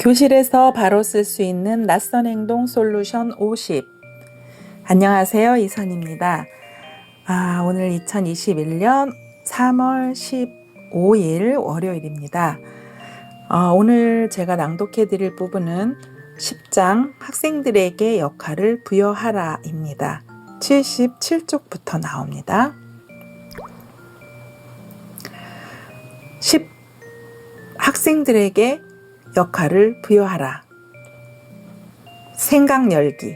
교실에서 바로 쓸 수 있는 낯선 행동 솔루션 50. 안녕하세요, 이선입니다. 오늘 2021년 3월 15일 월요일입니다. 오늘 제가 낭독해 드릴 부분은 10장 학생들에게 역할을 부여하라 입니다. 77쪽부터 나옵니다. 10. 학생들에게 역할을 부여하라. 생각 열기.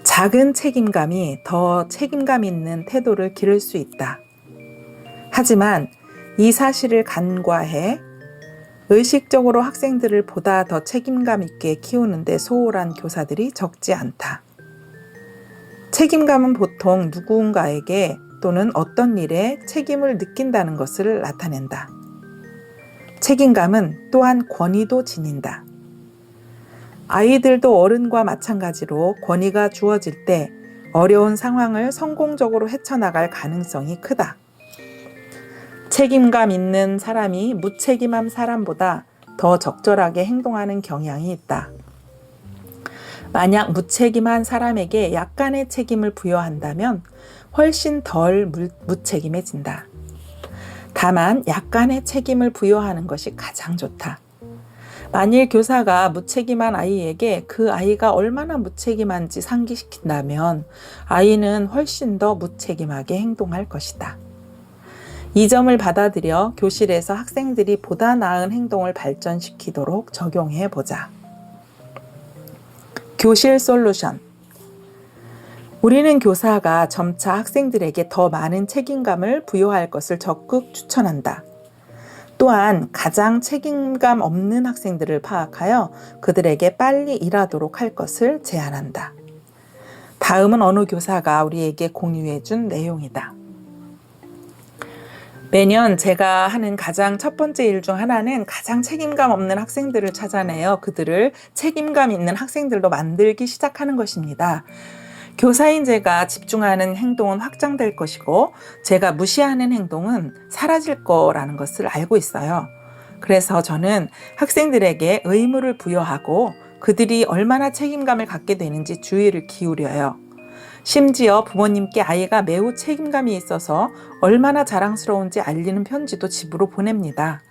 작은 책임감이 더 책임감 있는 태도를 기를 수 있다. 하지만 이 사실을 간과해 의식적으로 학생들을 보다 더 책임감 있게 키우는 데 소홀한 교사들이 적지 않다. 책임감은 보통 누군가에게 또는 어떤 일에 책임을 느낀다는 것을 나타낸다. 책임감은 또한 권위도 지닌다. 아이들도 어른과 마찬가지로 권위가 주어질 때 어려운 상황을 성공적으로 헤쳐나갈 가능성이 크다. 책임감 있는 사람이 무책임한 사람보다 더 적절하게 행동하는 경향이 있다. 만약 무책임한 사람에게 약간의 책임을 부여한다면 훨씬 덜 무책임해진다. 다만 약간의 책임을 부여하는 것이 가장 좋다. 만일 교사가 무책임한 아이에게 그 아이가 얼마나 무책임한지 상기시킨다면 아이는 훨씬 더 무책임하게 행동할 것이다. 이 점을 받아들여 교실에서 학생들이 보다 나은 행동을 발전시키도록 적용해 보자. 교실 솔루션. 우리는 교사가 점차 학생들에게 더 많은 책임감을 부여할 것을 적극 추천한다. 또한 가장 책임감 없는 학생들을 파악하여 그들에게 빨리 일하도록 할 것을 제안한다. 다음은 어느 교사가 우리에게 공유해 준 내용이다. 매년 제가 하는 가장 첫 번째 일 중 하나는 가장 책임감 없는 학생들을 찾아내어 그들을 책임감 있는 학생들로 만들기 시작하는 것입니다. 교사인 제가 집중하는 행동은 확장될 것이고 제가 무시하는 행동은 사라질 거라는 것을 알고 있어요. 그래서 저는 학생들에게 의무를 부여하고 그들이 얼마나 책임감을 갖게 되는지 주의를 기울여요. 심지어 부모님께 아이가 매우 책임감이 있어서 얼마나 자랑스러운지 알리는 편지도 집으로 보냅니다.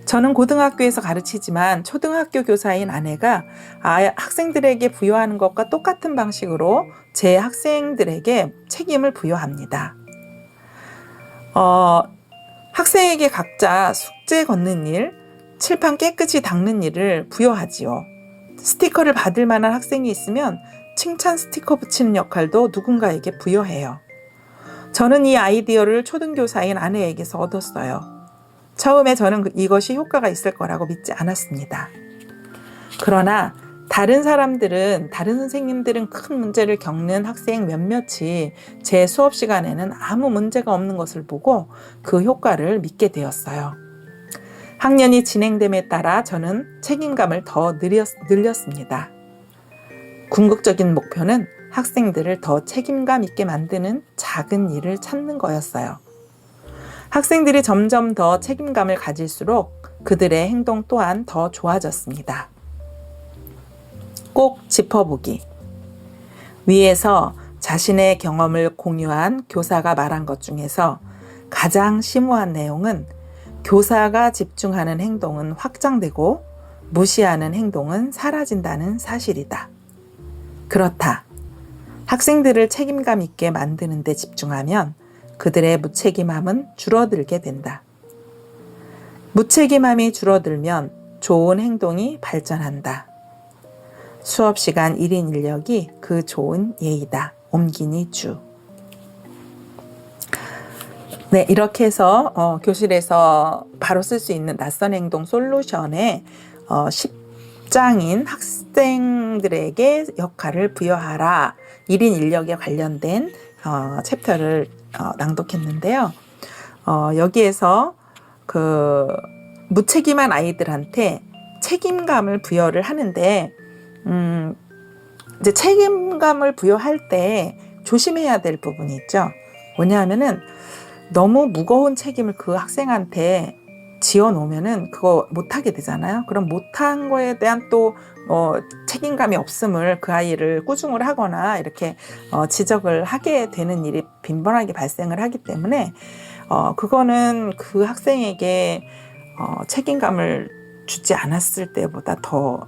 저는 고등학교에서 가르치지만 초등학교 교사인 아내가 학생들에게 부여하는 것과 똑같은 방식으로 제 학생들에게 책임을 부여합니다. 학생에게 각자 숙제 걷는 일, 칠판 깨끗이 닦는 일을 부여하지요. 스티커를 받을 만한 학생이 있으면 칭찬 스티커 붙이는 역할도 누군가에게 부여해요. 저는 이 아이디어를 초등교사인 아내에게서 얻었어요. 처음에 저는 이것이 효과가 있을 거라고 믿지 않았습니다. 그러나 다른 선생님들은 큰 문제를 겪는 학생 몇몇이 제 수업 시간에는 아무 문제가 없는 것을 보고 그 효과를 믿게 되었어요. 학년이 진행됨에 따라 저는 책임감을 더 늘렸습니다. 궁극적인 목표는 학생들을 더 책임감 있게 만드는 작은 일을 찾는 거였어요. 학생들이 점점 더 책임감을 가질수록 그들의 행동 또한 더 좋아졌습니다. 꼭 짚어보기. 위에서 자신의 경험을 공유한 교사가 말한 것 중에서 가장 심오한 내용은 교사가 집중하는 행동은 확장되고 무시하는 행동은 사라진다는 사실이다. 그렇다. 학생들을 책임감 있게 만드는 데 집중하면 그들의 무책임함은 줄어들게 된다. 무책임함이 줄어들면 좋은 행동이 발전한다. 수업 시간 1인 인력이 그 좋은 예이다. 옴기니 주. 네, 이렇게 해서 교실에서 바로 쓸 수 있는 낯선 행동 솔루션의 10장인 학생들에게 역할을 부여하라. 1인 인력에 관련된 챕터를 낭독했는데요. 여기에서 무책임한 아이들한테 책임감을 부여를 하는데 이제 책임감을 부여할 때 조심해야 될 부분이 있죠. 뭐냐 하면은 너무 무거운 책임을 그 학생한테 지어 놓으면은 그거 못하게 되잖아요. 그럼 못한 거에 대한 또 책임감이 없음을 그 아이를 꾸중을 하거나 이렇게 지적을 하게 되는 일이 빈번하게 발생을 하기 때문에 그거는 그 학생에게 책임감을 주지 않았을 때보다 더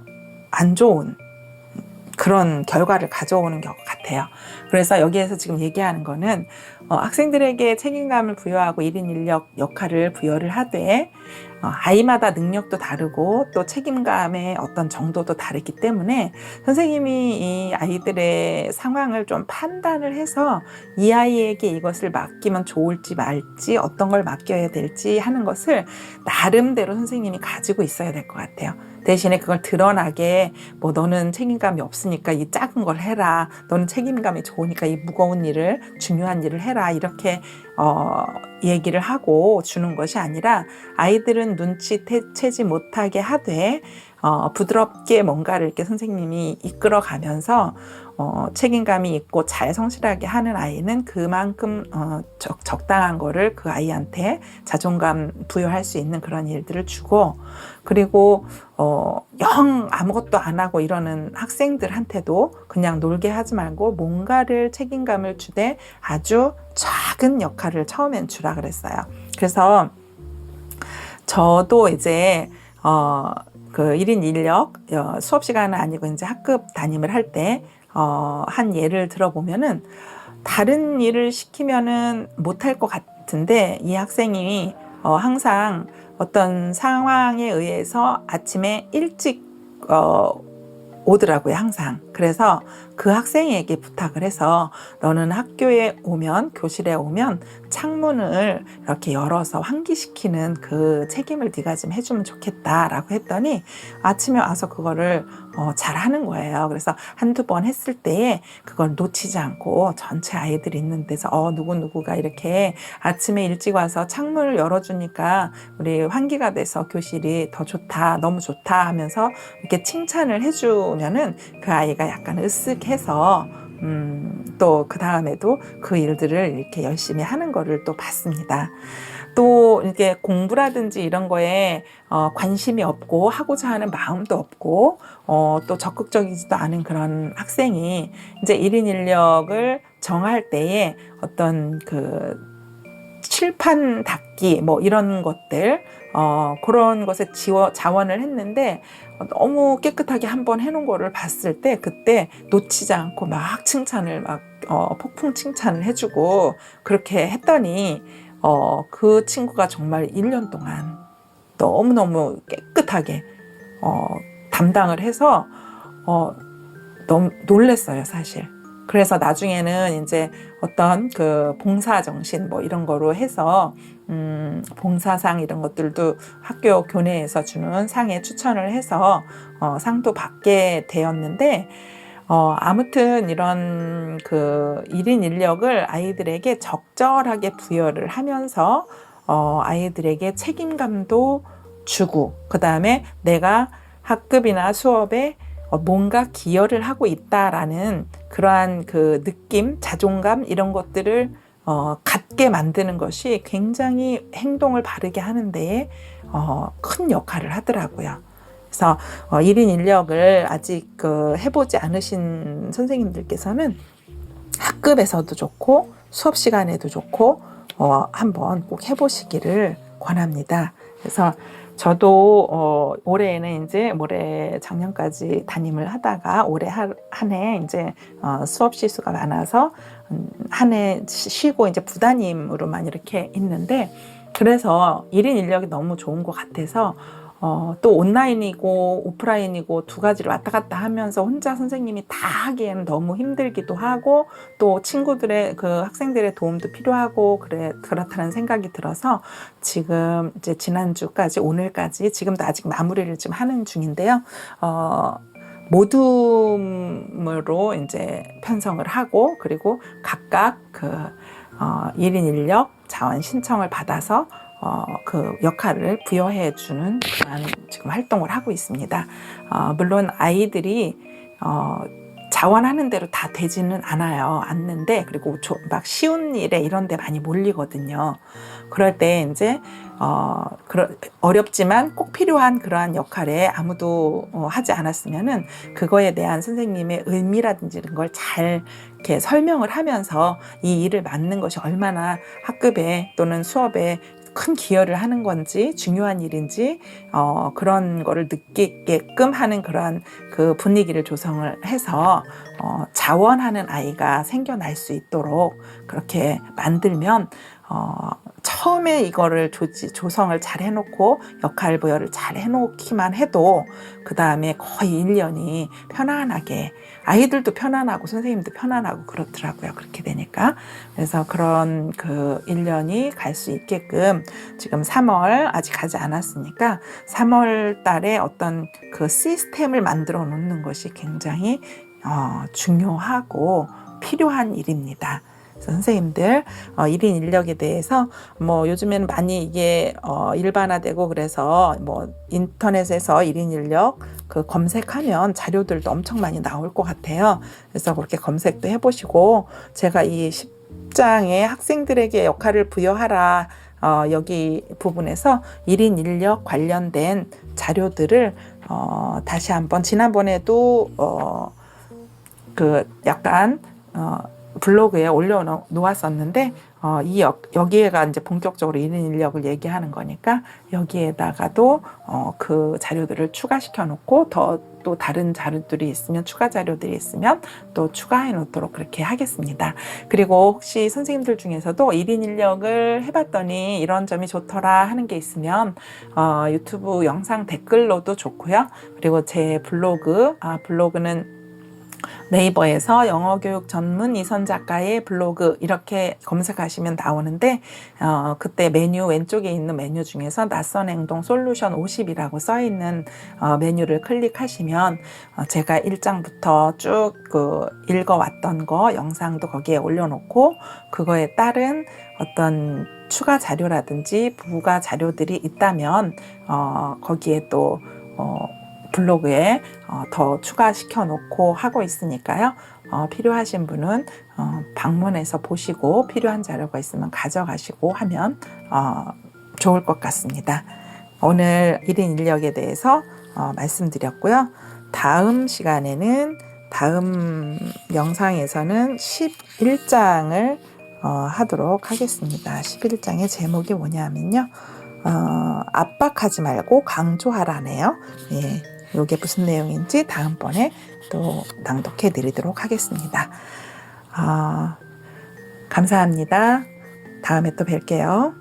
안 좋은 그런 결과를 가져오는 것 같아요. 그래서 여기에서 지금 얘기하는 거는 학생들에게 책임감을 부여하고 1인 1역 역할을 부여를 하되 아이마다 능력도 다르고 또 책임감의 어떤 정도도 다르기 때문에 선생님이 이 아이들의 상황을 좀 판단을 해서 이 아이에게 이것을 맡기면 좋을지 말지 어떤 걸 맡겨야 될지 하는 것을 나름대로 선생님이 가지고 있어야 될 것 같아요. 대신에 그걸 드러나게 뭐 너는 책임감이 없으니까 이 작은 걸 해라. 너는 책임감이 좋으니까 이 무거운 일을 중요한 일을 해라. 이렇게 얘기를 하고 주는 것이 아니라 아이들은 눈치채지 못하게 하되 부드럽게 뭔가를 이렇게 선생님이 이끌어 가면서 책임감이 있고 잘 성실하게 하는 아이는 그만큼 적당한 거를 그 아이한테 자존감 부여할 수 있는 그런 일들을 주고 그리고 영 아무것도 안 하고 이러는 학생들한테도 그냥 놀게 하지 말고 뭔가를 책임감을 주되 아주 작은 역할을 처음엔 주라 그랬어요. 그래서 저도 이제 그 1인 1역 수업 시간은 아니고 이제 학급 담임을 할 때 한 예를 들어보면은 다른 일을 시키면은 못할 것 같은데 이 학생이 항상 어떤 상황에 의해서 아침에 일찍 오더라고요, 항상. 그래서 그 학생에게 부탁을 해서 너는 학교에 오면, 교실에 오면 창문을 이렇게 열어서 환기시키는 그 책임을 네가 좀 해주면 좋겠다라고 했더니 아침에 와서 그거를 잘 하는 거예요. 그래서 한두 번 했을 때에 그걸 놓치지 않고 전체 아이들이 있는 데서 누구누구가 이렇게 아침에 일찍 와서 창문을 열어주니까 우리 환기가 돼서 교실이 더 좋다, 너무 좋다 하면서 이렇게 칭찬을 해주면은 그 아이가 약간 으쓱해서 또 그 다음에도 그 일들을 이렇게 열심히 하는 거를 또 봤습니다. 또 이렇게 공부라든지 이런 거에 관심이 없고 하고자 하는 마음도 없고 또 적극적이지도 않은 그런 학생이 이제 1인 1역을 정할 때에 어떤 그 칠판 닦기 뭐 이런 것들 그런 것에 자원을 했는데 너무 깨끗하게 한번 해놓은 거를 봤을 때 그때 놓치지 않고 막 칭찬을 막 폭풍 칭찬을 해주고 그렇게 했더니 그 친구가 정말 1년 동안 너무너무 깨끗하게 담당을 해서 너무 놀랬어요, 사실. 그래서 나중에는 이제 어떤 그 봉사 정신 뭐 이런 거로 해서 봉사상 이런 것들도 학교 교내에서 주는 상에 추천을 해서 상도 받게 되었는데 아무튼 이런 그 1인 1역을 아이들에게 적절하게 부여를 하면서 아이들에게 책임감도 주고 그 다음에 내가 학급이나 수업에 뭔가 기여를 하고 있다라는 그러한 그 느낌, 자존감 이런 것들을 갖게 만드는 것이 굉장히 행동을 바르게 하는 데에 큰 역할을 하더라고요. 그래서 1인 1역을 아직 해보지 않으신 선생님들께서는 학급에서도 좋고 수업 시간에도 좋고 한번 꼭 해보시기를 권합니다. 그래서 저도 올해에는 이제 올해 작년까지 담임을 하다가 올해 한 해 이제 수업 시수가 많아서 한 해 쉬고 이제 부담임으로만 이렇게 있는데 그래서 1인 1역이 너무 좋은 것 같아서 또 온라인이고 오프라인이고 두 가지를 왔다 갔다 하면서 혼자 선생님이 다 하기에는 너무 힘들기도 하고 또 친구들의 그 학생들의 도움도 필요하고 그렇다는 생각이 들어서 지금 이제 지난주까지 오늘까지 지금도 아직 마무리를 지금 하는 중인데요. 모둠으로 이제 편성을 하고 그리고 각각 그 1인 1역 자원 신청을 받아서 그 역할을 부여해 주는 그런 지금 활동을 하고 있습니다. 물론 아이들이 자원하는 대로 다 되지는 않는데, 그리고 막 쉬운 일에 이런 데 많이 몰리거든요. 그럴 때 이제 어렵지만 꼭 필요한 그러한 역할에 아무도 하지 않았으면은 그거에 대한 선생님의 의미라든지 이런 걸 잘 이렇게 설명을 하면서 이 일을 맡는 것이 얼마나 학급에 또는 수업에 큰 기여를 하는 건지, 중요한 일인지 그런 거를 느끼게끔 하는 그러한 그 분위기를 조성을 해서 자원하는 아이가 생겨날 수 있도록 그렇게 만들면 처음에 이거를 조성을 잘 해놓고 역할 부여를 잘 해놓기만 해도 그 다음에 거의 1년이 편안하게, 아이들도 편안하고 선생님도 편안하고 그렇더라고요. 그렇게 되니까. 그래서 그런 그 1년이 갈 수 있게끔 지금 3월 아직 가지 않았으니까 3월 달에 어떤 그 시스템을 만들어 놓는 것이 굉장히 중요하고 필요한 일입니다. 선생님들 1인 인력에 대해서 뭐 요즘에는 많이 이게 일반화되고, 그래서 뭐 인터넷에서 1인 인력 그 검색하면 자료들도 엄청 많이 나올 것 같아요. 그래서 그렇게 검색도 해보시고, 제가 이 10장에 학생들에게 역할을 부여하라 여기 부분에서 1인 인력 관련된 자료들을 다시 한번, 지난번에도 그 약간 블로그에 올려놓았었는데 여기에가 이제 본격적으로 1인 인력을 얘기하는 거니까 여기에다가도 그 자료들을 추가시켜 놓고 또 다른 자료들이 있으면, 추가 자료들이 있으면 또 추가해 놓도록 그렇게 하겠습니다. 그리고 혹시 선생님들 중에서도 1인 인력을 해봤더니 이런 점이 좋더라 하는 게 있으면 유튜브 영상 댓글로도 좋고요. 그리고 제 블로그는 네이버에서 영어교육 전문 이선 작가의 블로그 이렇게 검색하시면 나오는데, 그때 메뉴 왼쪽에 있는 메뉴 중에서 낯선 행동 솔루션 50이라고 써있는 메뉴를 클릭하시면 제가 1장부터 쭉 읽어왔던 거 영상도 거기에 올려놓고, 그거에 따른 어떤 추가 자료라든지 부가 자료들이 있다면 거기에 또 블로그에 더 추가시켜 놓고 하고 있으니까요. 필요하신 분은 방문해서 보시고 필요한 자료가 있으면 가져가시고 하면 좋을 것 같습니다. 오늘 1인 인력에 대해서 말씀드렸고요. 다음 시간에는, 다음 영상에서는 11장을 하도록 하겠습니다. 11장의 제목이 뭐냐면요. 압박하지 말고 강조하라네요. 예, 이게 무슨 내용인지 다음번에 또 낭독해 드리도록 하겠습니다. 감사합니다. 다음에 또 뵐게요.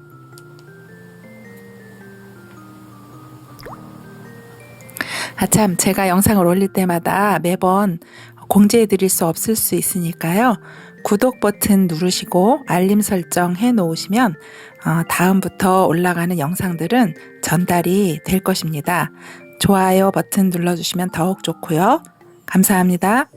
참, 제가 영상을 올릴 때마다 매번 공지해 드릴 수 없을 수 있으니까요. 구독 버튼 누르시고 알림 설정 해 놓으시면 다음부터 올라가는 영상들은 전달이 될 것입니다. 좋아요 버튼 눌러주시면 더욱 좋고요. 감사합니다.